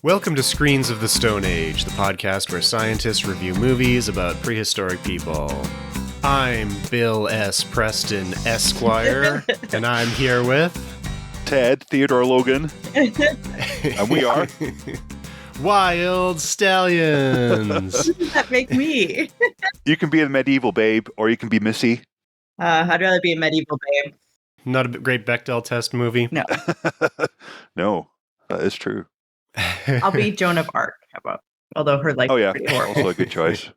Welcome to Screens of the Stone Age, the podcast where scientists review movies about prehistoric people. I'm Bill S. Preston, Esquire, and I'm here with... Ted Theodore Logan, and we are... Wild Stallions! What does that make me? You can be a medieval babe, or you can be Missy. I'd rather be a medieval babe. Not a great Bechdel test movie? No. No, that is true. I'll be Joan of Arc. How about? Although her life is pretty horrible. Also a good choice.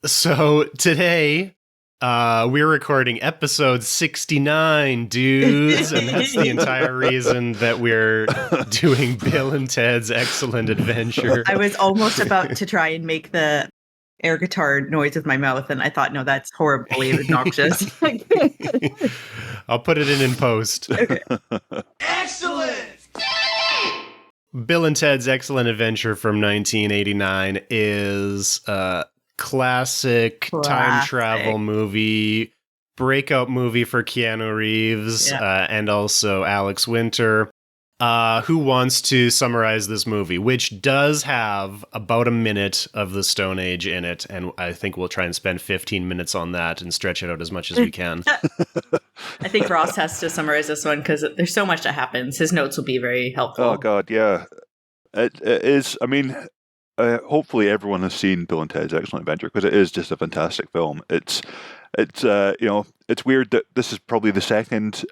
So today, we're recording episode 69, dudes, and that's the entire reason that we're doing Bill and Ted's Excellent Adventure. I was almost about to try and make the air guitar noise with my mouth, and I thought, no, that's horribly obnoxious. I'll put it in post. Okay. Excellent! Bill and Ted's Excellent Adventure from 1989 is a classic time travel movie, breakout movie for Keanu Reeves, and also Alex Winter. Who wants to summarize this movie, which does have about a minute of the Stone Age in it, and I think we'll try and spend 15 minutes on that and stretch it out as much as we can. I think Ross has to summarize this one because there's so much that happens. His notes will be very helpful. Oh, God, yeah. It is, I mean, hopefully everyone has seen Bill and Ted's Excellent Adventure because it is just a fantastic film. It's it's weird that this is probably the second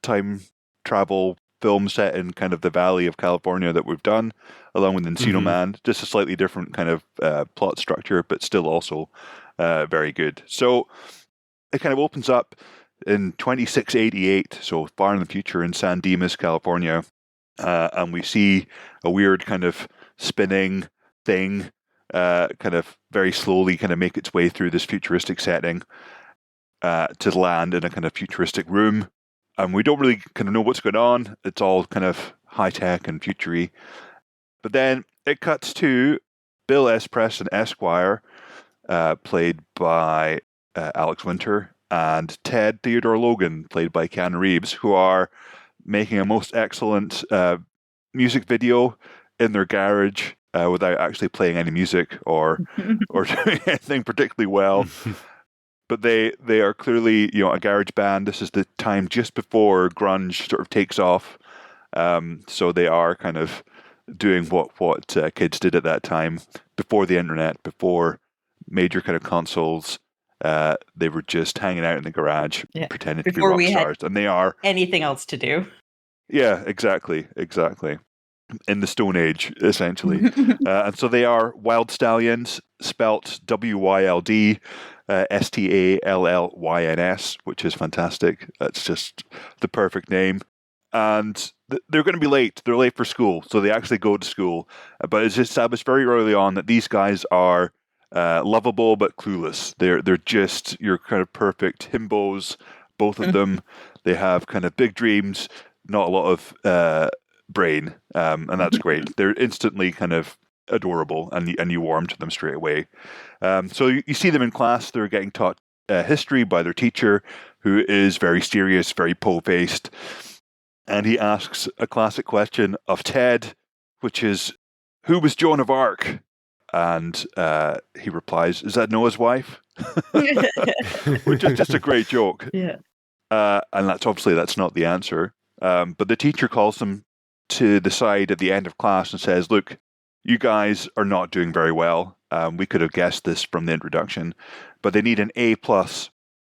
time travel film set in kind of the Valley of California that we've done, along with Encino Man. Just a slightly different kind of plot structure, but still also very good. So it kind of opens up in 2688, so far in the future in San Dimas, California, and we see a weird kind of spinning thing kind of very slowly kind of make its way through this futuristic setting to land in a kind of futuristic room. And we don't really kind of know what's going on. It's all kind of high-tech and futury. But then it cuts to Bill S. Preston, Esquire, played by Alex Winter, and Ted Theodore Logan, played by Keanu Reeves, who are making a most excellent music video in their garage without actually playing any music or doing anything particularly well. But they are clearly, a garage band. This is the time just before grunge sort of takes off. So they are kind of doing what kids did at that time, before the internet, before major kind of consoles. They were just hanging out in the garage, pretending before to be rock stars. And they are. Anything else to do. Yeah, exactly. In the Stone Age, essentially. And so they are Wild Stallions, spelt WYLD. STALLYNS, which is fantastic. That's just the perfect name. And they're going to be late. They're late for school, so they actually go to school. But it's established very early on that these guys are lovable but clueless. They're just your kind of perfect himbos, both of them. They have kind of big dreams, not a lot of brain, and that's great. They're instantly kind of adorable, and you warm to them straight away. So you see them in class. They're getting taught history by their teacher, who is very serious, very po-faced, and he asks a classic question of Ted, which is, who was Joan of Arc? And he replies, is that Noah's wife? Which is just a great joke. Yeah. And that's not the answer. But the teacher calls them to the side at the end of class and says, look, you guys are not doing very well. We could have guessed this from the introduction, but they need an A+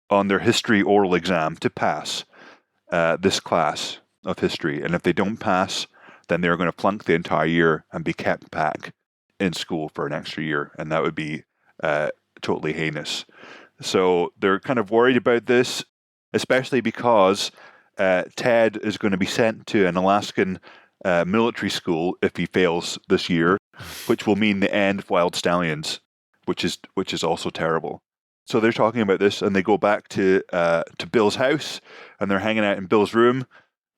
on their history oral exam to pass this class of history. And if they don't pass, then they're going to flunk the entire year and be kept back in school for an extra year. And that would be totally heinous. So they're kind of worried about this, especially because Ted is going to be sent to an Alaskan military school if he fails this year, which will mean the end of Wild Stallions, which is also terrible. So they're talking about this, and they go back to Bill's house, and they're hanging out in Bill's room,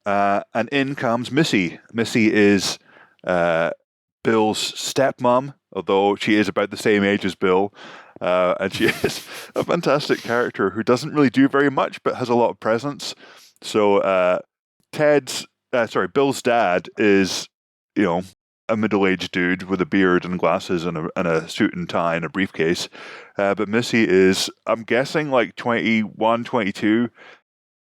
and in comes Missy. Missy is Bill's stepmom, although she is about the same age as Bill, and she is a fantastic character who doesn't really do very much, but has a lot of presence. So Bill's dad is, a middle-aged dude with a beard and glasses and a suit and tie and a briefcase. But Missy is, I'm guessing, like 21, 22.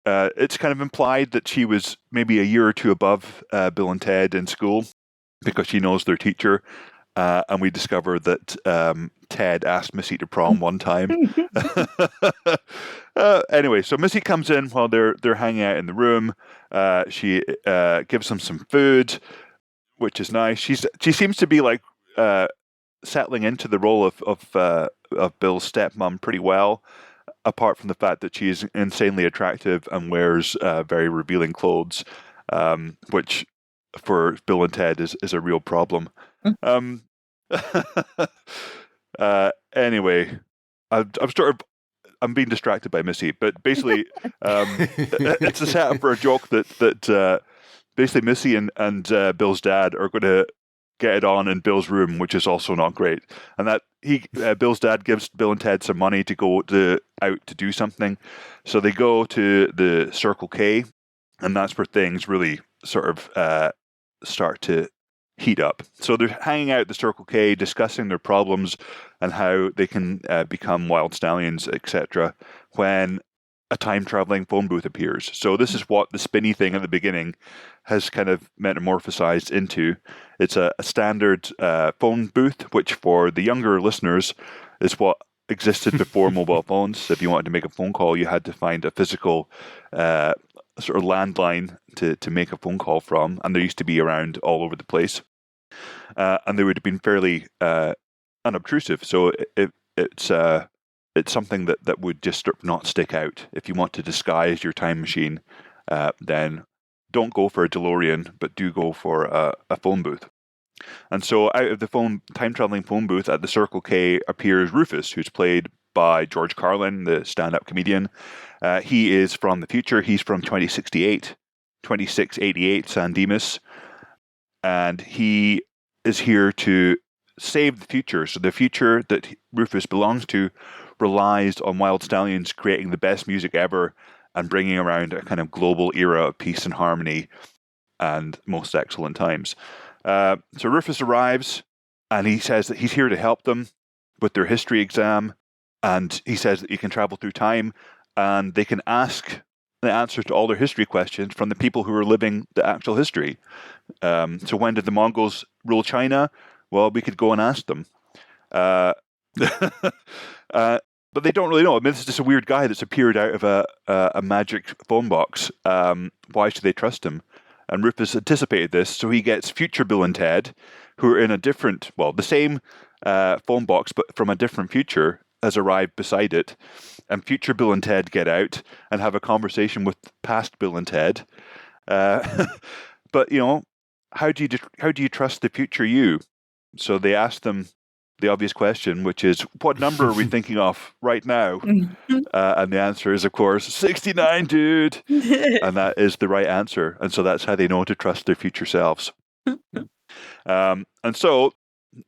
It's kind of implied that she was maybe a year or two above Bill and Ted in school because she knows their teacher. And we discover that Ted asked Missy to prom one time. Anyway, so Missy comes in while they're hanging out in the room. She gives them some food, which is nice. She seems to be like settling into the role of Bill's stepmom pretty well, apart from the fact that she's insanely attractive and wears very revealing clothes, which for Bill and Ted is a real problem. Anyway, I'm being distracted by Missy, but basically, it's a setup for a joke that basically Missy and Bill's dad are going to get it on in Bill's room, which is also not great. And that Bill's dad gives Bill and Ted some money to go out to do something, so they go to the Circle K, and that's where things really sort of start to heat up. So they're hanging out at the Circle K, discussing their problems and how they can become wild stallions, etc., when a time-traveling phone booth appears. So this is what the spinny thing at the beginning has kind of metamorphosized into. It's a standard phone booth, which for the younger listeners is what existed before mobile phones. If you wanted to make a phone call, you had to find a physical sort of landline to make a phone call from, and they used to be around all over the place. And they would have been fairly unobtrusive. So it's something that would just not stick out. If you want to disguise your time machine, then don't go for a DeLorean, but do go for a phone booth. And so out of the time-traveling phone booth at the Circle K appears Rufus, who's played by George Carlin, the stand-up comedian. He is from the future. He's from 2688 San Dimas. And he is here to save the future. So the future that Rufus belongs to relies on wild stallions creating the best music ever and bringing around a kind of global era of peace and harmony and most excellent times. So Rufus arrives, and he says that he's here to help them with their history exam, and he says that you can travel through time, and they can ask the answer to all their history questions from the people who are living the actual history. So when did the Mongols rule China? Well, we could go and ask them. But they don't really know. I mean, this is just a weird guy that's appeared out of a magic phone box. Why should they trust him? And Rufus anticipated this, so he gets future Bill and Ted, who are in the same phone box, but from a different future, has arrived beside it. And future Bill and Ted get out and have a conversation with past Bill and Ted. But, how do you trust the future you? So they ask them the obvious question, which is, what number are we thinking of right now? And the answer is, of course, 69, dude. And that is the right answer. And so that's how they know to trust their future selves. And so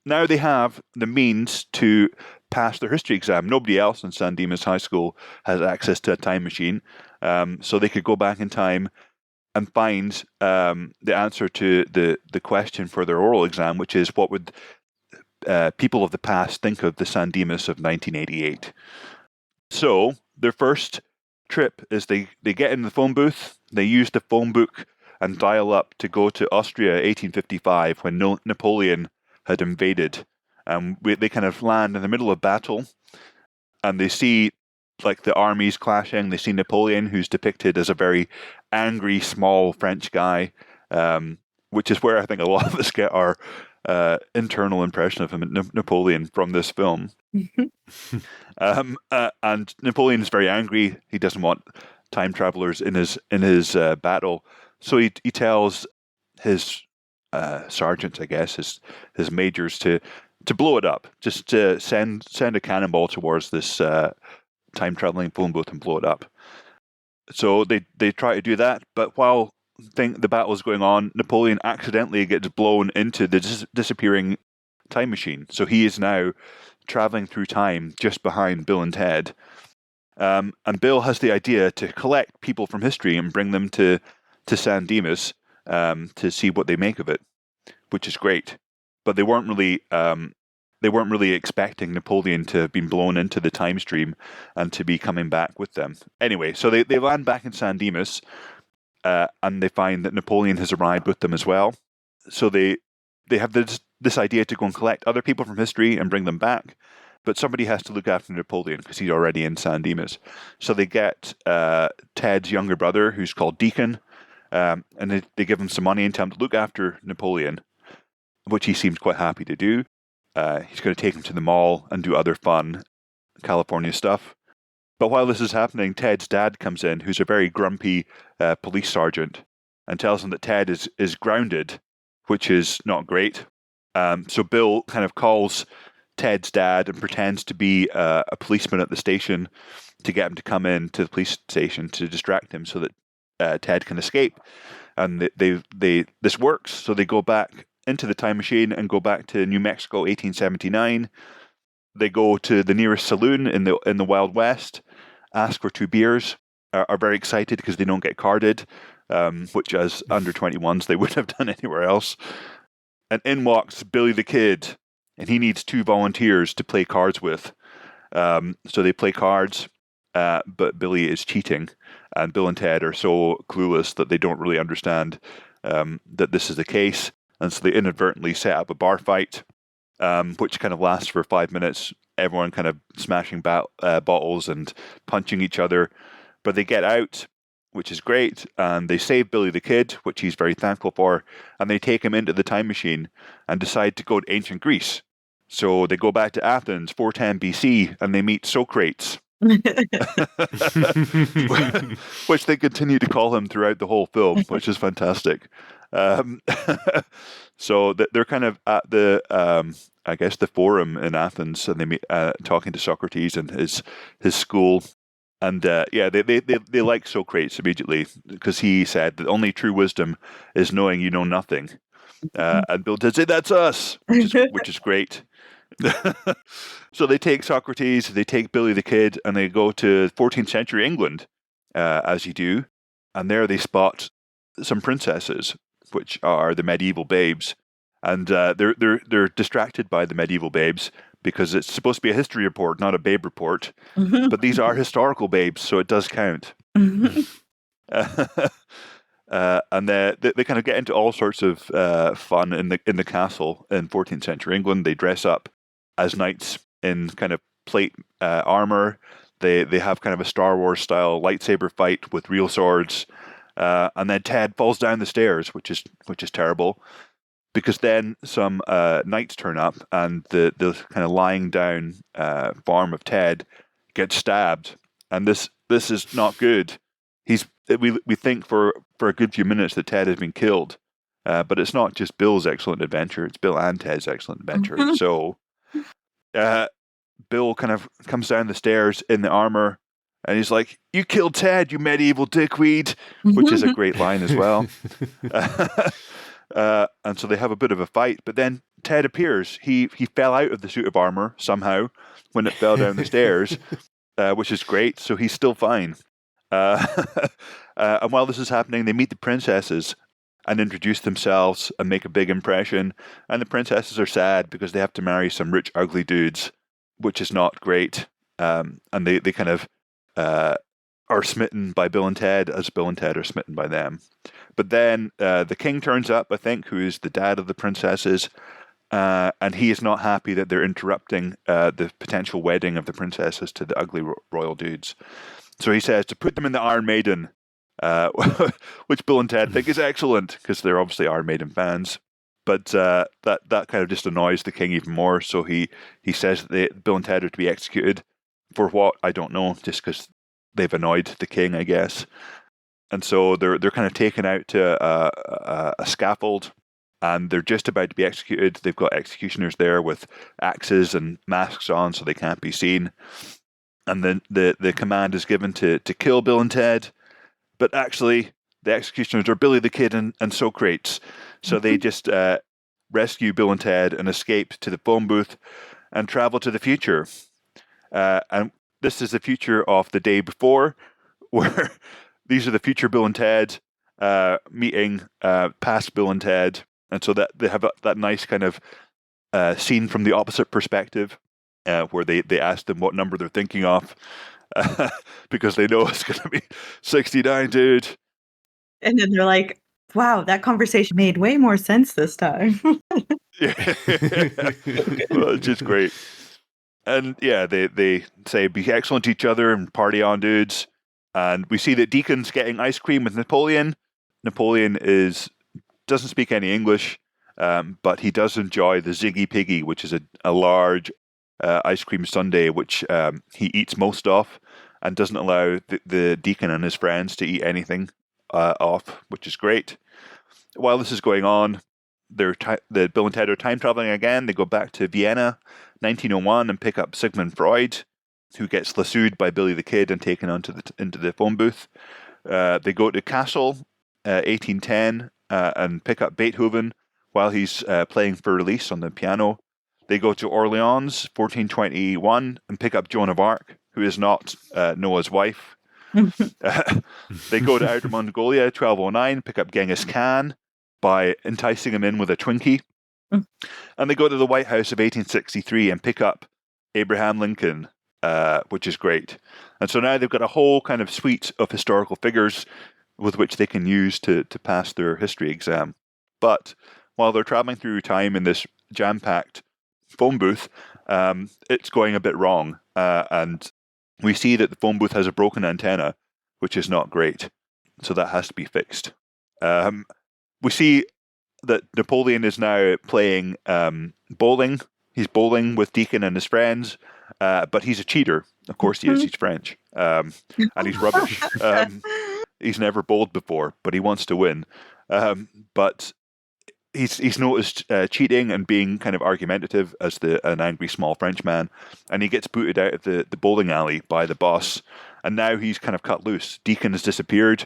now they have the means to pass their history exam. Nobody else in San Dimas High School has access to a time machine. So they could go back in time and find the answer to the question for their oral exam, which is, what would people of the past think of the San Dimas of 1988? So their first trip is they get in the phone booth, they use the phone book and dial up to go to Austria 1855 when Napoleon had invaded. They kind of land in the middle of battle, and they see like the armies clashing. They see Napoleon, who's depicted as a very angry, small French guy, which is where I think a lot of us get our internal impression of him, Napoleon, from this film. And Napoleon is very angry. He doesn't want time travelers in his battle, so he tells his sergeants, I guess, his majors, to blow it up, just to send a cannonball towards this time traveling phone booth and blow it up. So they try to do that, but while the battle is going on, Napoleon accidentally gets blown into the disappearing time machine. So he is now traveling through time just behind Bill and Ted. And Bill has the idea to collect people from history and bring them to San Dimas to see what they make of it, which is great. but they weren't really expecting Napoleon to have been blown into the time stream and to be coming back with them. Anyway, so they land back in San Dimas, and they find that Napoleon has arrived with them as well. So they have this idea to go and collect other people from history and bring them back, but somebody has to look after Napoleon because he's already in San Dimas. So they get Ted's younger brother, who's called Deacon, and they give him some money and tell him to look after Napoleon, which he seems quite happy to do. He's going to take him to the mall and do other fun California stuff. But while this is happening, Ted's dad comes in, who's a very grumpy police sergeant, and tells him that Ted is grounded, which is not great. So Bill kind of calls Ted's dad and pretends to be a policeman at the station to get him to come in to the police station to distract him so that Ted can escape. And this works, so they go back into the time machine and go back to New Mexico, 1879. They go to the nearest saloon in the Wild West, ask for 2 beers, are very excited because they don't get carded, which as under 21s they wouldn't have done anywhere else. And in walks Billy the Kid, and he needs 2 volunteers to play cards with. So they play cards, but Billy is cheating, and Bill and Ted are so clueless that they don't really understand that this is the case. And so they inadvertently set up a bar fight, which kind of lasts for 5 minutes, everyone kind of smashing bottles and punching each other. But they get out, which is great, and they save Billy the Kid, which he's very thankful for, and they take him into the time machine and decide to go to ancient Greece. So they go back to Athens, 410 BC, and they meet Socrates, which they continue to call him throughout the whole film, which is fantastic. So they're kind of at the, I guess, the forum in Athens, and they meet talking to Socrates and his school. And they like Socrates immediately because he said that only true wisdom is knowing you know nothing. And Bill did say, "That's us," which is great. So they take Socrates, they take Billy the Kid, and they go to 14th century England, as you do. And there they spot some princesses, which are the medieval babes. And they're distracted by the medieval babes because it's supposed to be a history report, not a babe report. But these are historical babes, so it does count. And they kind of get into all sorts of fun in the castle in 14th century England. They dress up as knights in kind of plate armor. They have kind of a Star Wars style lightsaber fight with real swords. And then Ted falls down the stairs, which is terrible, because then some knights turn up, and the kind of lying down form of Ted gets stabbed, and this is not good. We think for a good few minutes that Ted has been killed, but it's not just Bill's excellent adventure; it's Bill and Ted's excellent adventure. So, Bill kind of comes down the stairs in the armor. And he's like, "You killed Ted, you medieval dickweed," which is a great line as well. And so they have a bit of a fight. But then Ted appears. He fell out of the suit of armor somehow when it fell down the stairs, which is great. So he's still fine. And while this is happening, they meet the princesses and introduce themselves and make a big impression. And the princesses are sad because they have to marry some rich, ugly dudes, which is not great. And they kind of are smitten by Bill and Ted as Bill and Ted are smitten by them. But then the king turns up, I think, who is the dad of the princesses, and he is not happy that they're interrupting the potential wedding of the princesses to the ugly royal dudes. So he says to put them in the Iron Maiden, which Bill and Ted think is excellent because they're obviously Iron Maiden fans. But that kind of just annoys the king even more. So he says that Bill and Ted are to be executed. For what? I don't know, just because they've annoyed the king, I guess. And so they're kind of taken out to a scaffold, and they're just about to be executed. They've got executioners there with axes and masks on so they can't be seen. And then the command is given to kill Bill and Ted, but actually the executioners are Billy the Kid and Socrates. So they just rescue Bill and Ted and escape to the phone booth and travel to the future. And this is the future of the day before, where these are the future Bill and Ted meeting past Bill and Ted. And so that they have that nice kind of scene from the opposite perspective, where they ask them what number they're thinking of, because they know it's going to be 69, dude. And then they're like, wow, that conversation made way more sense this time. Yeah. Well, it's just great. And yeah, they say be excellent to each other and party on, dudes. And we see that Deacon's getting ice cream with Napoleon. Napoleon doesn't speak any English, but he does enjoy the Ziggy Piggy, which is a large ice cream sundae, which he eats most of, and doesn't allow the Deacon and his friends to eat anything off, which is great. While this is going on, Bill and Ted are time traveling again. They go back to Vienna, 1901, and pick up Sigmund Freud, who gets lassoed by Billy the Kid and taken into the phone booth. They go to Kassel, 1810, and pick up Beethoven while he's playing for release on the piano. They go to Orleans, 1421, and pick up Joan of Arc, who is not Noah's wife. They go to Outer Mongolia, 1209, pick up Genghis Khan by enticing him in with a Twinkie. And they go to the White House of 1863 and pick up Abraham Lincoln, which is great. And so now they've got a whole kind of suite of historical figures with which they can use to pass their history exam. But while they're traveling through time in this jam-packed phone booth, it's going a bit wrong. And we see that the phone booth has a broken antenna, which is not great. So that has to be fixed. We see that Napoleon is now playing bowling. He's bowling with Deacon and his friends, but he's a cheater. Of course he is. He's French. And he's rubbish. He's never bowled before, but he wants to win. But he's noticed cheating and being kind of argumentative as an angry small Frenchman, and he gets booted out of the bowling alley by the boss. And now he's kind of cut loose. Deacon has disappeared.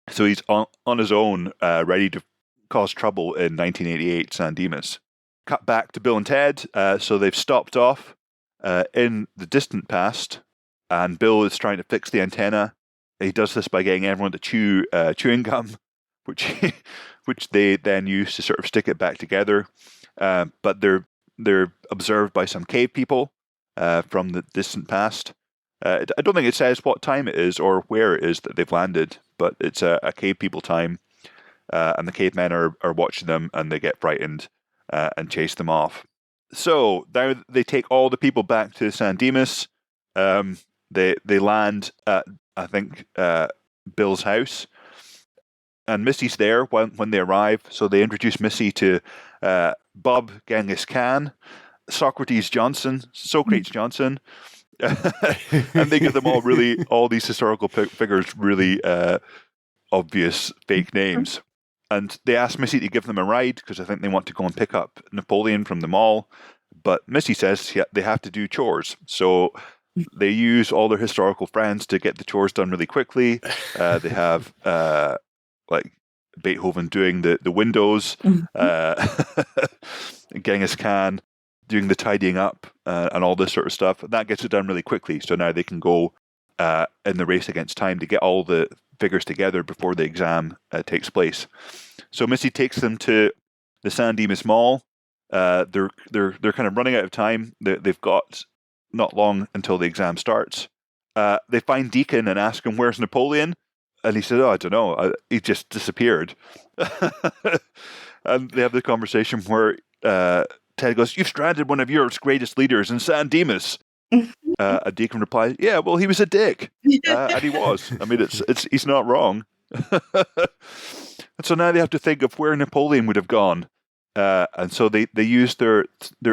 So he's on his own, ready to cause trouble in 1988 San Dimas. Cut back to Bill and Ted. So they've stopped off in the distant past, and Bill is trying to fix the antenna. He does this by getting everyone to chew chewing gum, which they then use to sort of stick it back together. But they're observed by some cave people from the distant past. I don't think it says what time it is or where it is that they've landed, but it's a cave people time, and the cavemen are watching them, and they get frightened and chase them off. So now they take all the people back to San Dimas. They land at, I think, Bill's house, and Missy's there when they arrive. So they introduce Missy to Bob Genghis Khan, Socrates Johnson, Johnson. And they give them all these historical figures really obvious fake names. And they ask Missy to give them a ride because I think they want to go and pick up Napoleon from the mall. But Missy says they have to do chores. So they use all their historical friends to get the chores done really quickly. They have like Beethoven doing the windows, Genghis Khan doing the tidying up and all this sort of stuff. And that gets it done really quickly. So now they can go in the race against time to get all the figures together before the exam takes place. So Missy takes them to the San Dimas Mall. They're kind of running out of time. They've got not long until the exam starts. They find Deacon and ask him, "Where's Napoleon?" And he said, "Oh, I don't know. He just disappeared." And they have the conversation where Ted goes, "You've stranded one of Europe's greatest leaders in San Dimas." And Deacon replies, "Yeah, well, he was a dick." And he was. I mean, he's not wrong. And so now they have to think of where Napoleon would have gone. And so they use their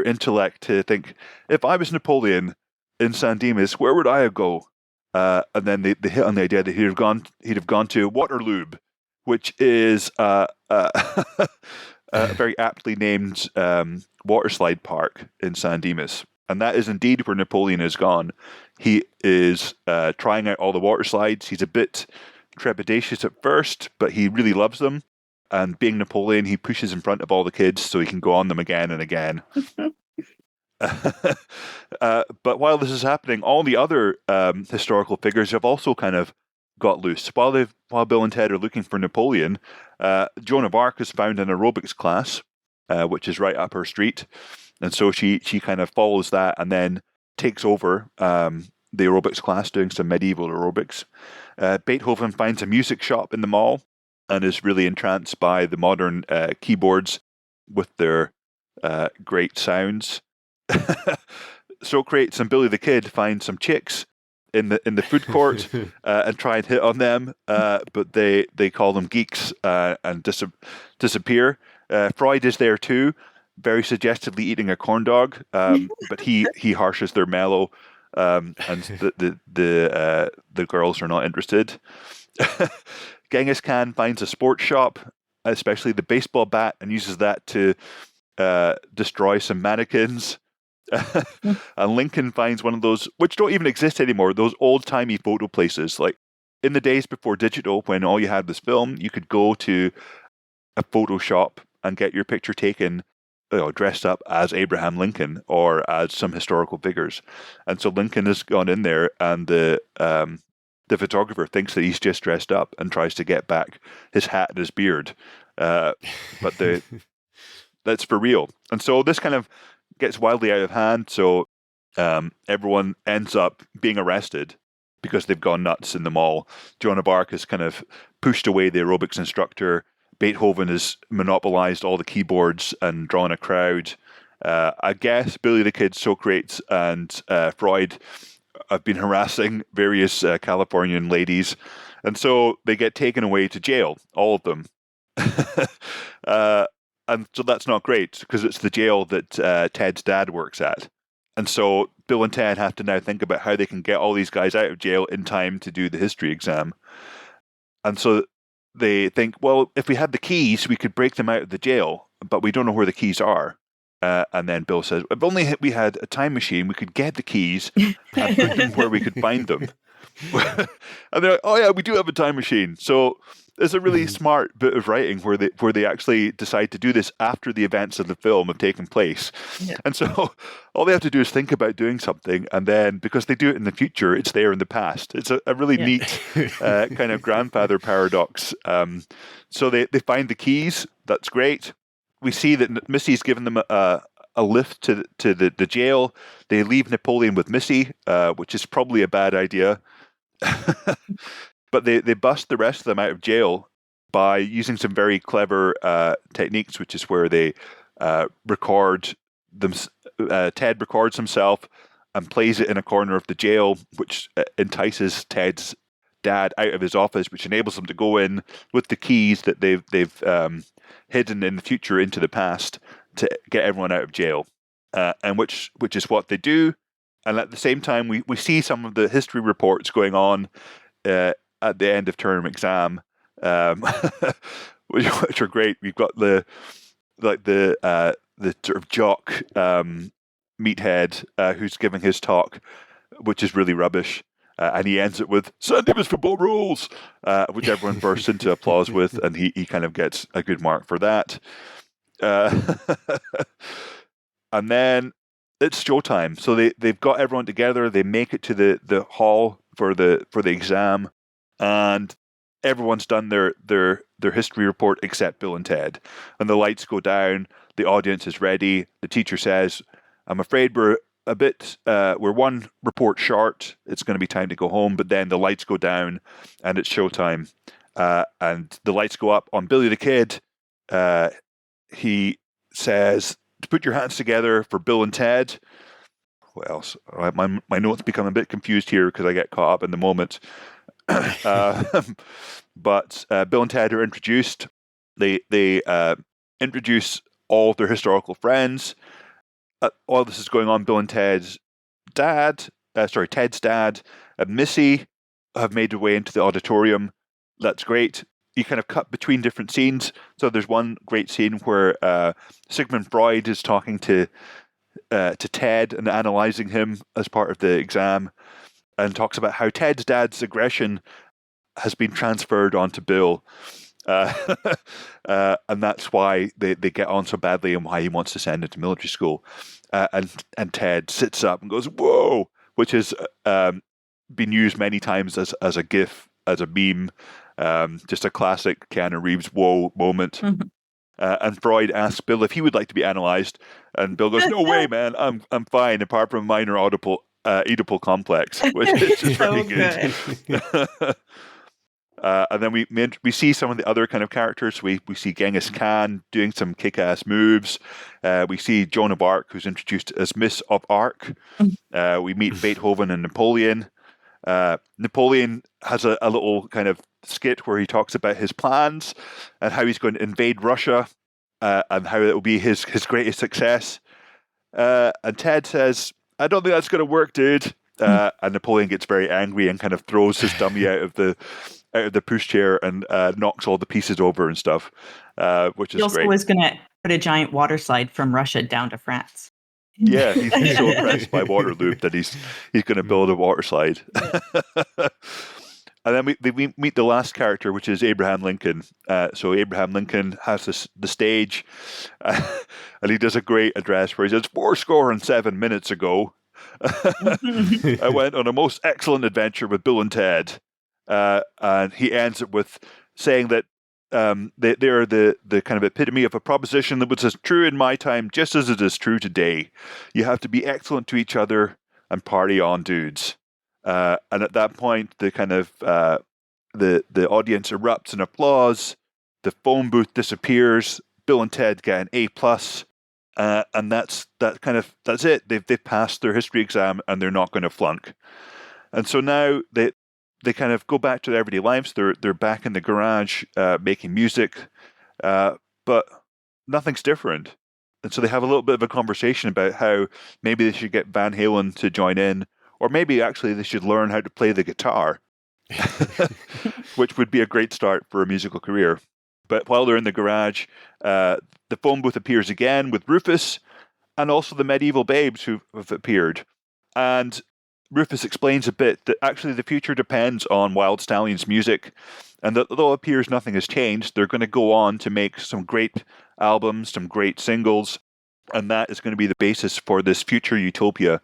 intellect to think, if I was Napoleon in San Dimas, where would I go? And then they hit on the idea that he'd have gone to Waterloo, which is a very aptly named waterslide park in San Dimas. And that is indeed where Napoleon has gone. He is trying out all the water slides. He's a bit trepidatious at first, but he really loves them. And being Napoleon, he pushes in front of all the kids so he can go on them again and again. But while this is happening, all the other historical figures have also kind of got loose. While Bill and Ted are looking for Napoleon, Joan of Arc has found an aerobics class, which is right up her street. And so she kind of follows that and then takes over the aerobics class, doing some medieval aerobics. Beethoven finds a music shop in the mall and is really entranced by the modern keyboards with their great sounds. Socrates and Billy the Kid find some chicks in the food court and try and hit on them, but they call them geeks and disappear. Freud is there too, very suggestively eating a corn dog, but he harshes their mellow, and the girls are not interested. Genghis Khan finds a sports shop, especially the baseball bat, and uses that to destroy some mannequins. And Lincoln finds one of those, which don't even exist anymore, those old-timey photo places. Like in the days before digital, when all you had was film, you could go to a photo shop and get your picture taken, dressed up as Abraham Lincoln or as some historical figures. And so Lincoln has gone in there, and the photographer thinks that he's just dressed up and tries to get back his hat and his beard. But that's for real. And so this kind of gets wildly out of hand. So everyone ends up being arrested because they've gone nuts in the mall. Joan of Arc has kind of pushed away the aerobics instructor. Beethoven has monopolized all the keyboards and drawn a crowd. I guess Billy the Kid, Socrates, and Freud have been harassing various Californian ladies. And so they get taken away to jail, all of them. And so that's not great, because it's the jail that Ted's dad works at. And so Bill and Ted have to now think about how they can get all these guys out of jail in time to do the history exam. And so they think, well, if we had the keys, we could break them out of the jail, but we don't know where the keys are. And then Bill says, if only we had a time machine, we could get the keys and put them where we could find them. And they're like, oh yeah, we do have a time machine. So there's a really smart bit of writing where they actually decide to do this after the events of the film have taken place. Yeah. And so all they have to do is think about doing something, and then because they do it in the future, it's there in the past. It's a really neat kind of grandfather paradox. So they find the keys. That's great. We see that Missy's given them a lift to the jail. They leave Napoleon with Missy, which is probably a bad idea. But they bust the rest of them out of jail by using some very clever techniques, which is where they record them. Ted records himself and plays it in a corner of the jail, which entices Ted's dad out of his office, which enables them to go in with the keys that they've hidden in the future into the past to get everyone out of jail, and which is what they do. And at the same time, we see some of the history reports going on at the end of term exam, which are great. We've got the sort of jock meathead who's giving his talk, which is really rubbish. And he ends it with, Sunday was football rules, which everyone bursts into applause with, and he kind of gets a good mark for that. And then it's showtime. So they've got everyone together. They make it to the hall for the exam, and everyone's done their history report except Bill and Ted. And the lights go down. The audience is ready. The teacher says, "I'm afraid we're one report short. It's going to be time to go home." But then the lights go down, and it's showtime. And the lights go up on Billy the Kid. He says, "Put your hands together for Bill and Ted." What else? My notes become a bit confused here because I get caught up in the moment. But Bill and Ted are introduced. They introduce all of their historical friends. While this is going on, Bill and Ted's dad, and Missy have made their way into the auditorium. That's great. You kind of cut between different scenes. So there's one great scene where Sigmund Freud is talking to Ted and analyzing him as part of the exam, and talks about how Ted's dad's aggression has been transferred onto Bill. And that's why they get on so badly and why he wants to send him to military school. And Ted sits up and goes, "Whoa," which has been used many times as a GIF, as a meme. Just a classic Keanu Reeves "whoa" moment. Mm-hmm. And Freud asks Bill if he would like to be analyzed, and Bill goes, "No way, man. I'm fine, apart from minor Oedipal complex," which is just So very good. And then we see some of the other kind of characters. We see Genghis Khan doing some kick-ass moves. We see Joan of Arc, who's introduced as Miss of Arc. We meet Beethoven and Napoleon. Napoleon has a little kind of skit where he talks about his plans and how he's going to invade Russia and how it will be his greatest success. And Ted says, "I don't think that's going to work, dude." And Napoleon gets very angry and kind of throws his dummy out of the pushchair and knocks all the pieces over and stuff, which is he also great. was going to put a giant water slide from Russia down to France. Yeah, he's so impressed by Waterloo that he's going to build a water slide. And then we meet the last character, which is Abraham Lincoln. So Abraham Lincoln has the stage, and he does a great address where he says, 407 minutes ago, I went on a most excellent adventure with Bill and Ted. And he ends it with saying that they are the kind of epitome of a proposition that was as true in my time just as it is true today. You have to be excellent to each other and party on, dudes. And at that point, the kind of the audience erupts in applause. The phone booth disappears. Bill and Ted get an A+. And that's it. They've passed their history exam and they're not going to flunk. And so now they kind of go back to their everyday lives. They're back in the garage making music, but nothing's different. And so they have a little bit of a conversation about how maybe they should get Van Halen to join in, or maybe actually they should learn how to play the guitar, which would be a great start for a musical career. But while they're in the garage, the phone booth appears again with Rufus and also the medieval babes who have appeared. And Rufus explains a bit that actually the future depends on Wild Stallion's music, and that though it appears nothing has changed, they're going to go on to make some great albums, some great singles, and that is going to be the basis for this future utopia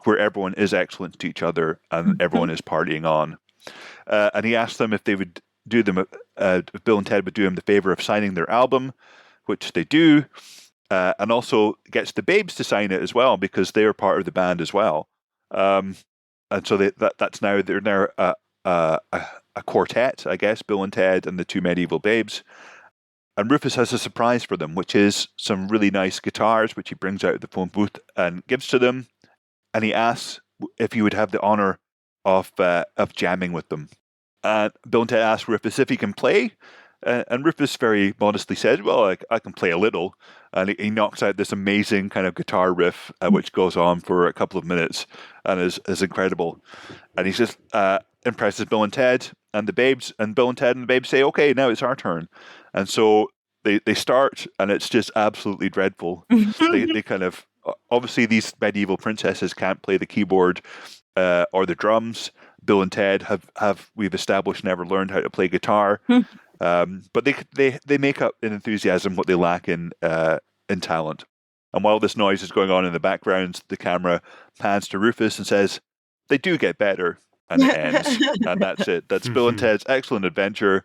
where everyone is excellent to each other and everyone is partying on. And he asked them if they would do them, if Bill and Ted would do him the favor of signing their album, which they do, and also gets the babes to sign it as well because they are part of the band as well. And so they're now a quartet, I guess, Bill and Ted and the two medieval babes. And Rufus has a surprise for them, which is some really nice guitars, which he brings out of the phone booth and gives to them. And he asks if he would have the honor of jamming with them. And Bill and Ted ask Rufus if he can play. And Rufus very modestly said, "Well, I can play a little." And he knocks out this amazing kind of guitar riff, which goes on for a couple of minutes and is incredible. And he just impresses Bill and Ted and the babes. And Bill and Ted and the babes say, "Okay, now it's our turn." And so they start, and it's just absolutely dreadful. They kind of, obviously these medieval princesses can't play the keyboard or the drums. Bill and Ted have we've established, never learned how to play guitar. But they make up in enthusiasm what they lack in talent. And while this noise is going on in the background, the camera pans to Rufus and says, "They do get better," and it ends. And that's it. That's Bill and Ted's Excellent Adventure,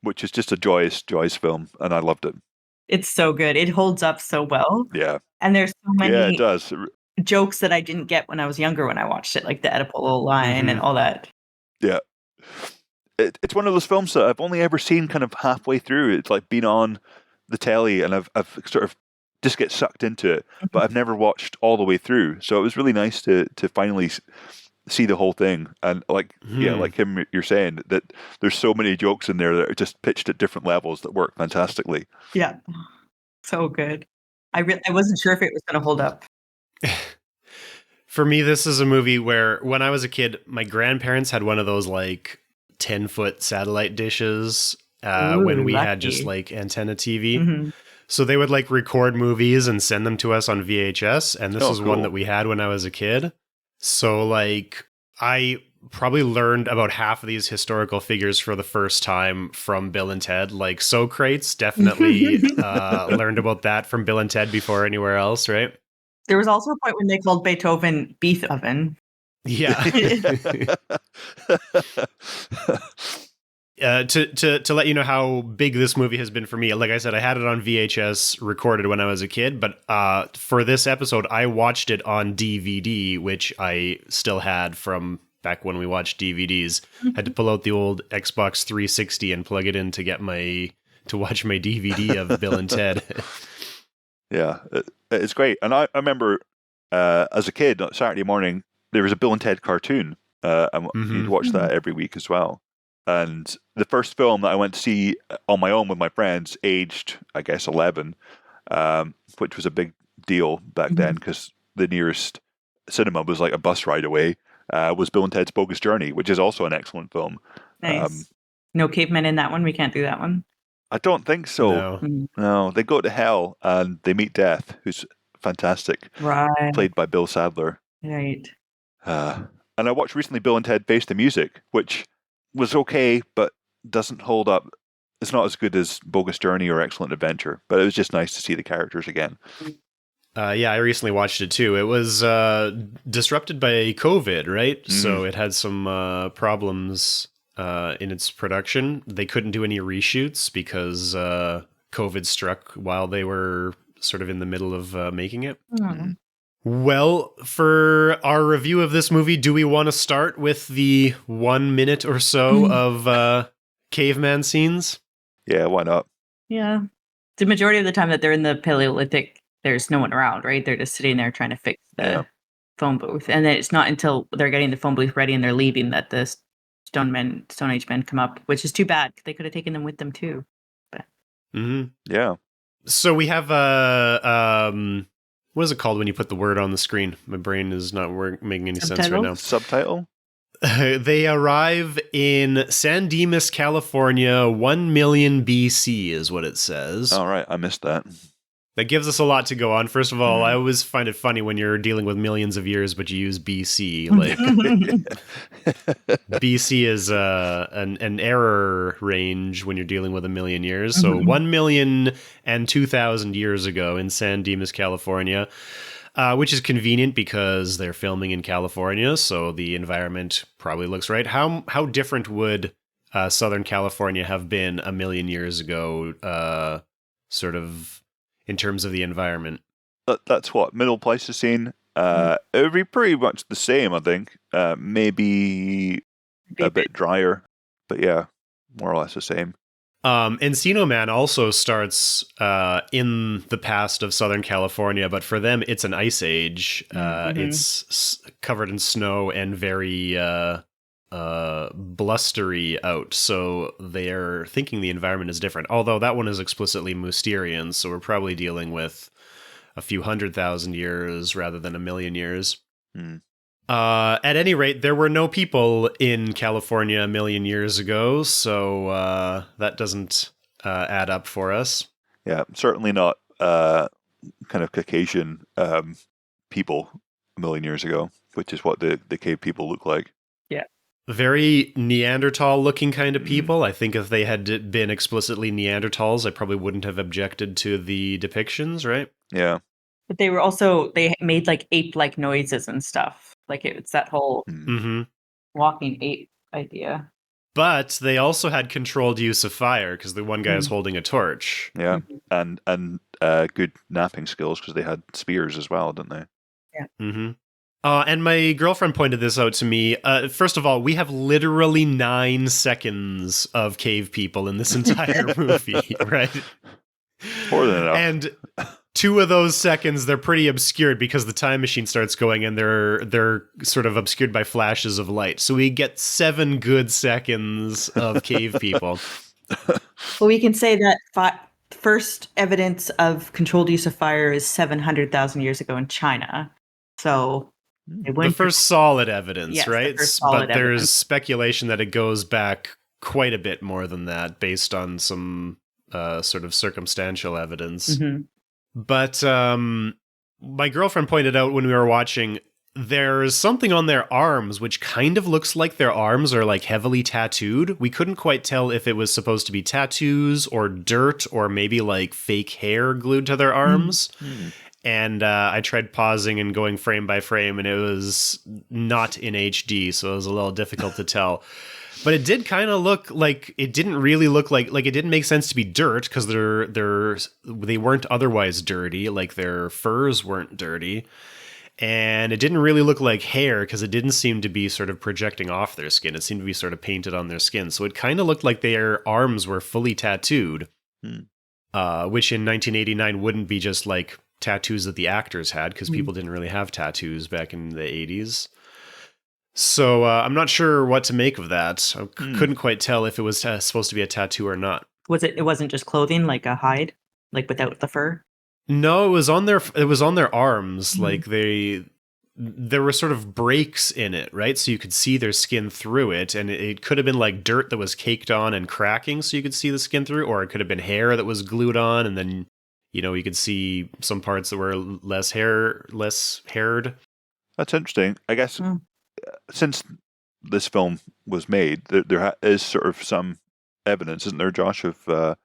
which is just a joyous film, and I loved it. It's so good. It holds up so well. Yeah. And there's so many it does. Jokes that I didn't get when I was younger when I watched it, like the Oedipal line and all that. Yeah. It's one of those films that I've only ever seen kind of halfway through. It's like been on the telly and I've sort of just get sucked into it, but I've never watched all the way through. So it was really nice to finally see the whole thing. And like him, you're saying that there's so many jokes in there that are just pitched at different levels that work fantastically. Yeah. So good. I wasn't sure if it was going to hold up. For me, this is a movie where when I was a kid, my grandparents had one of those like 10-foot satellite dishes when we had just like antenna TV. Mm-hmm. So they would like record movies and send them to us on VHS. And this was cool. One that we had when I was a kid. So like I probably learned about half of these historical figures for the first time from Bill and Ted. Like Socrates, definitely learned about that from Bill and Ted before anywhere else, right? There was also a point when they called Beethoven Beethoven. Yeah. To let you know how big this movie has been for me, like I said, I had it on VHS recorded when I was a kid, but for this episode, I watched it on DVD, which I still had from back when we watched DVDs. Had to pull out the old Xbox 360 and plug it in to watch my DVD of Bill and Ted. Yeah, it's great. And I remember as a kid, on Saturday morning, there was a Bill and Ted cartoon, and you'd watch that every week as well. And the first film that I went to see on my own with my friends, aged, I guess, 11, which was a big deal back then because the nearest cinema was like a bus ride away, was Bill and Ted's Bogus Journey, which is also an excellent film. Nice. No cavemen in that one? We can't do that one? I don't think so. No, they go to hell and they meet Death, who's fantastic. Right. Played by Bill Sadler. Right. And I watched recently Bill and Ted Face the Music, which was okay, but doesn't hold up. It's not as good as Bogus Journey or Excellent Adventure, but it was just nice to see the characters again. Yeah, I recently watched it too. It was disrupted by COVID, right? So it had some problems in its production. They couldn't do any reshoots because COVID struck while they were sort of in the middle of making it. Well, for our review of this movie, do we want to start with the 1 minute or so of caveman scenes? Yeah, why not? Yeah. The majority of the time that they're in the Paleolithic, there's no one around, right? They're just sitting there trying to fix the phone booth. And then it's not until they're getting the phone booth ready and they're leaving that the Stone Age men come up, which is too bad. They could have taken them with them too. But. Yeah. So we have what is it called when you put the word on the screen? My brain is not making any sense right now. Subtitle? They arrive in San Dimas, California, 1 million BC is what it says. All right, I missed that. That gives us a lot to go on. First of all, I always find it funny when you're dealing with millions of years, but you use BC. Like BC is an error range when you're dealing with a million years. So 1 million and 2,000 years ago in San Dimas, California, which is convenient because they're filming in California, so the environment probably looks right. How different would Southern California have been a million years ago, sort of in terms of the environment? That's what, Middle Pleistocene? It would be pretty much the same, I think. Maybe a bit drier, but yeah, more or less the same. Encino Man also starts in the past of Southern California, but for them, it's an ice age. It's covered in snow and very blustery out, so they're thinking the environment is different. Although that one is explicitly Mousterian, so we're probably dealing with a few 100,000 years rather than a million years. At any rate, there were no people in California a million years ago, so that doesn't add up for us. Yeah, certainly not kind of Caucasian people a million years ago, which is what the cave people look like. Yeah. Very Neanderthal-looking kind of people. I think if they had been explicitly Neanderthals, I probably wouldn't have objected to the depictions, right? Yeah. But they made like ape-like noises and stuff. Like it's that whole walking ape idea. But they also had controlled use of fire because the one guy is holding a torch. Yeah, and good napping skills because they had spears as well, didn't they? Yeah. And my girlfriend pointed this out to me. First of all, we have literally 9 seconds of cave people in this entire movie, right? More than enough. And 2 of those seconds, they're pretty obscured because the time machine starts going and they're sort of obscured by flashes of light. So we get 7 good seconds of cave people. Well, we can say that first evidence of controlled use of fire is 700,000 years ago in China. So the first solid evidence, yes, right? Solid but there's evidence. speculation that it goes back quite a bit more than that based on some sort of circumstantial evidence. But my girlfriend pointed out when we were watching, there's something on their arms which kind of looks like their arms are like heavily tattooed. We couldn't quite tell if it was supposed to be tattoos or dirt or maybe like fake hair glued to their arms. And I tried pausing and going frame by frame, and it was not in HD, so it was a little difficult to tell. But it did kind of look like, it didn't really look like it didn't make sense to be dirt because they weren't otherwise dirty, like their furs weren't dirty. And it didn't really look like hair because it didn't seem to be sort of projecting off their skin. It seemed to be sort of painted on their skin. So it kind of looked like their arms were fully tattooed, which in 1989 wouldn't be just like tattoos that the actors had because people didn't really have tattoos back in the 80s. So I'm not sure what to make of that. I couldn't quite tell if it was supposed to be a tattoo or not. It wasn't just clothing, like a hide, like without the fur? No, it was on their arms. Like there were sort of breaks in it, right? So you could see their skin through it, and it could have been like dirt that was caked on and cracking, so you could see the skin through, or it could have been hair that was glued on, and then you could see some parts that were less haired. That's interesting. I guess since this film was made, there is sort of some evidence, isn't there, Josh, of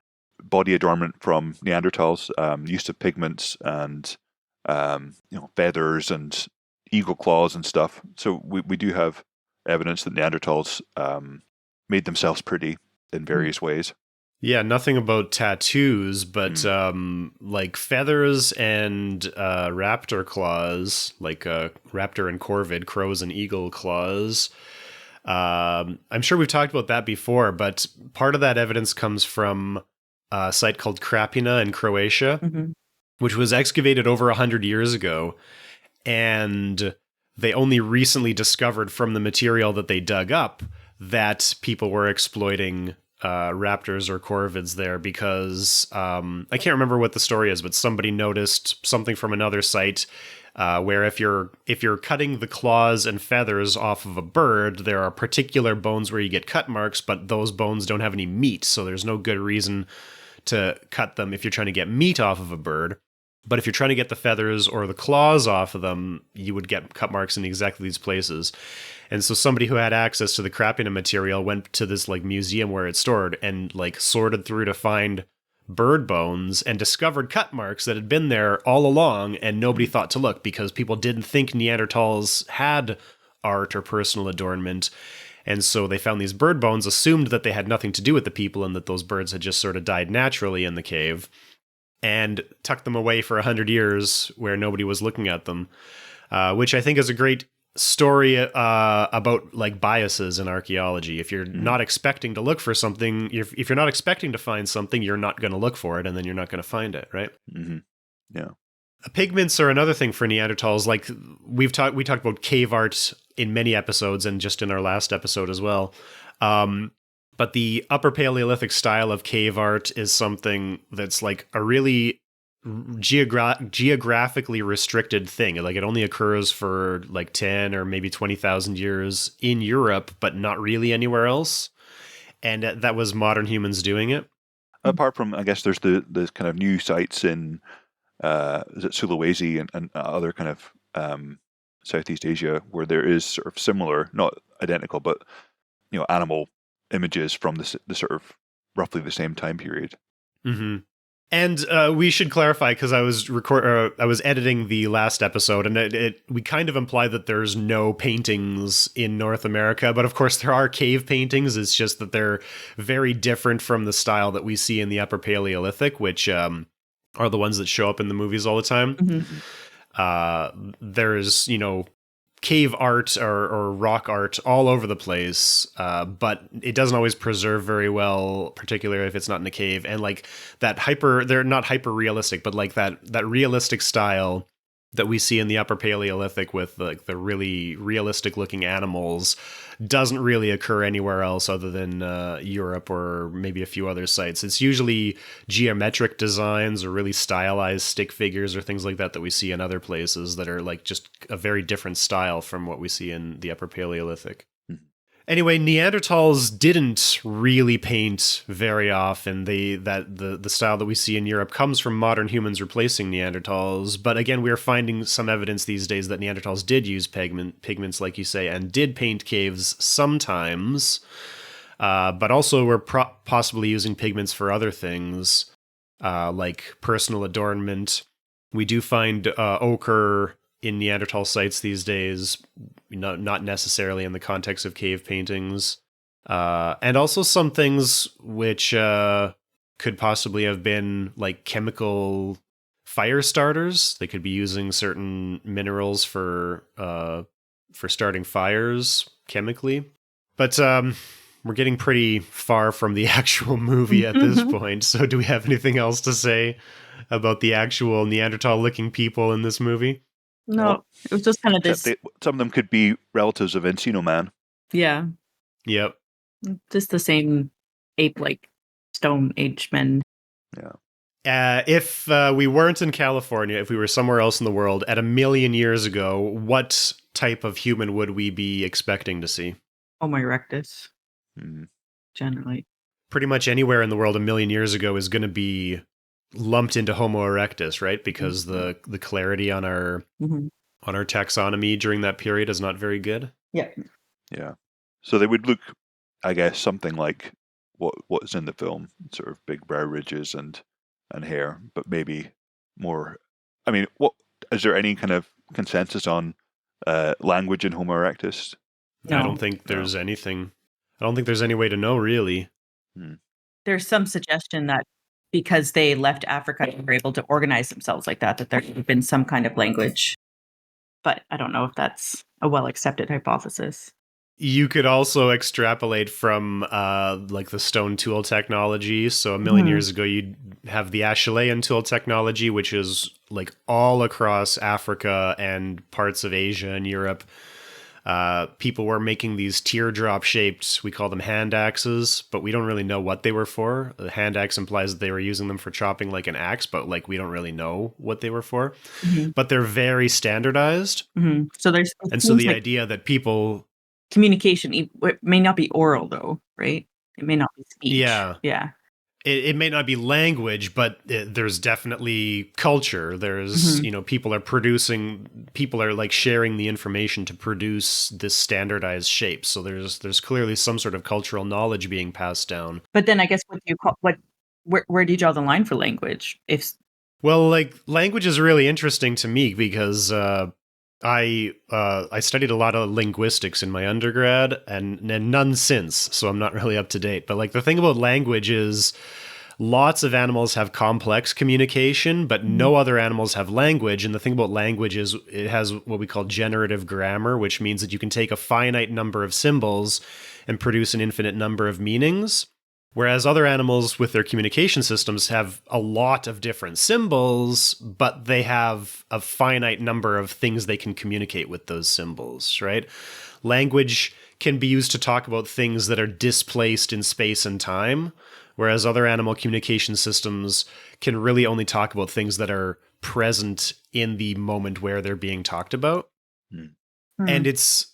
body adornment from Neanderthals, use of pigments and feathers and eagle claws and stuff. So we do have evidence that Neanderthals made themselves pretty in various ways. Yeah, nothing about tattoos, but like feathers and raptor claws, like raptor and corvid, crows and eagle claws. I'm sure we've talked about that before, but part of that evidence comes from a site called Krapina in Croatia, which was excavated over 100 years ago. And they only recently discovered from the material that they dug up that people were exploiting raptors or corvids there because I can't remember what the story is, but somebody noticed something from another site where if you're cutting the claws and feathers off of a bird, there are particular bones where you get cut marks, but those bones don't have any meat, so there's no good reason to cut them if you're trying to get meat off of a bird. But if you're trying to get the feathers or the claws off of them, you would get cut marks in exactly these places. And so somebody who had access to the Krapina material went to this like museum where it's stored and like sorted through to find bird bones and discovered cut marks that had been there all along, and nobody thought to look because people didn't think Neanderthals had art or personal adornment. And so they found these bird bones, assumed that they had nothing to do with the people and that those birds had just sort of died naturally in the cave, and tucked them away for 100 years where nobody was looking at them, which I think is a great story about like biases in archaeology. If you're not expecting to look for something, if you're not expecting to find something, you're not going to look for it, and then you're not going to find it, right? Yeah. Pigments are another thing for Neanderthals. Like we talked about cave art in many episodes, and just in our last episode as well. But the Upper Paleolithic style of cave art is something that's like a really geographically restricted thing. Like it only occurs for like 10 or maybe 20,000 years in Europe, but not really anywhere else. And that was modern humans doing it. Apart from, I guess, there's the kind of new sites in is it Sulawesi and other kind of Southeast Asia where there is sort of similar, not identical, but animal images from the sort of roughly the same time period. And we should clarify, because I was editing the last episode, and we kind of imply that there's no paintings in North America, but of course there are cave paintings. It's just that they're very different from the style that we see in the Upper Paleolithic, which are the ones that show up in the movies all the time. There's cave art or rock art all over the place, but it doesn't always preserve very well, particularly if it's not in a cave. And like they're not hyper realistic, but like that realistic style that we see in the Upper Paleolithic with like the really realistic looking animals doesn't really occur anywhere else other than Europe or maybe a few other sites. It's usually geometric designs or really stylized stick figures or things like that we see in other places that are like just a very different style from what we see in the Upper Paleolithic. Anyway, Neanderthals didn't really paint very often. The style that we see in Europe comes from modern humans replacing Neanderthals. But again, we're finding some evidence these days that Neanderthals did use pigments, like you say, and did paint caves sometimes. But also were possibly using pigments for other things, like personal adornment. We do find ochre in Neanderthal sites these days, not necessarily in the context of cave paintings. And also some things which could possibly have been like chemical fire starters. They could be using certain minerals for starting fires chemically. But we're getting pretty far from the actual movie at this point. So do we have anything else to say about the actual Neanderthal-looking people in this movie? No, it was just kind of this. Some of them could be relatives of Encino Man. Yeah. Yep. Just the same ape-like Stone Age men. Yeah. If we weren't in California, if we were somewhere else in the world, at 1 million years ago, what type of human would we be expecting to see? Homo erectus, generally. Pretty much anywhere in the world 1 million years ago is going to be lumped into Homo erectus, right? Because the clarity on our taxonomy during that period is not very good. Yeah. Yeah. So they would look, I guess, something like what's in the film, sort of big brow ridges and hair, but maybe more. I mean, what is there any kind of consensus on language in Homo erectus? No. I don't think there's anything. I don't think there's any way to know, really. There's some suggestion that because they left Africa and were able to organize themselves like that there would have been some kind of language. But I don't know if that's a well-accepted hypothesis. You could also extrapolate from like the stone tool technology. So 1 million years ago, you'd have the Acheulean tool technology, which is like all across Africa and parts of Asia and Europe. People were making these teardrop shaped, we call them hand axes, but we don't really know what they were for. The hand axe implies that they were using them for chopping like an axe, but like we don't really know what they were for. But they're very standardized. So there's the idea that people... Communication, it may not be oral though, right? It may not be speech. Yeah. It may not be language, but there's definitely culture. There's, people are like sharing the information to produce this standardized shape. So there's clearly some sort of cultural knowledge being passed down. But then I guess where do you draw the line for language? Well, like language is really interesting to me because I studied a lot of linguistics in my undergrad and none since, so I'm not really up to date. But like the thing about language is lots of animals have complex communication, but no other animals have language. And the thing about language is it has what we call generative grammar, which means that you can take a finite number of symbols and produce an infinite number of meanings. Whereas other animals with their communication systems have a lot of different symbols, but they have a finite number of things they can communicate with those symbols, right? Language can be used to talk about things that are displaced in space and time, whereas other animal communication systems can really only talk about things that are present in the moment where they're being talked about. And it's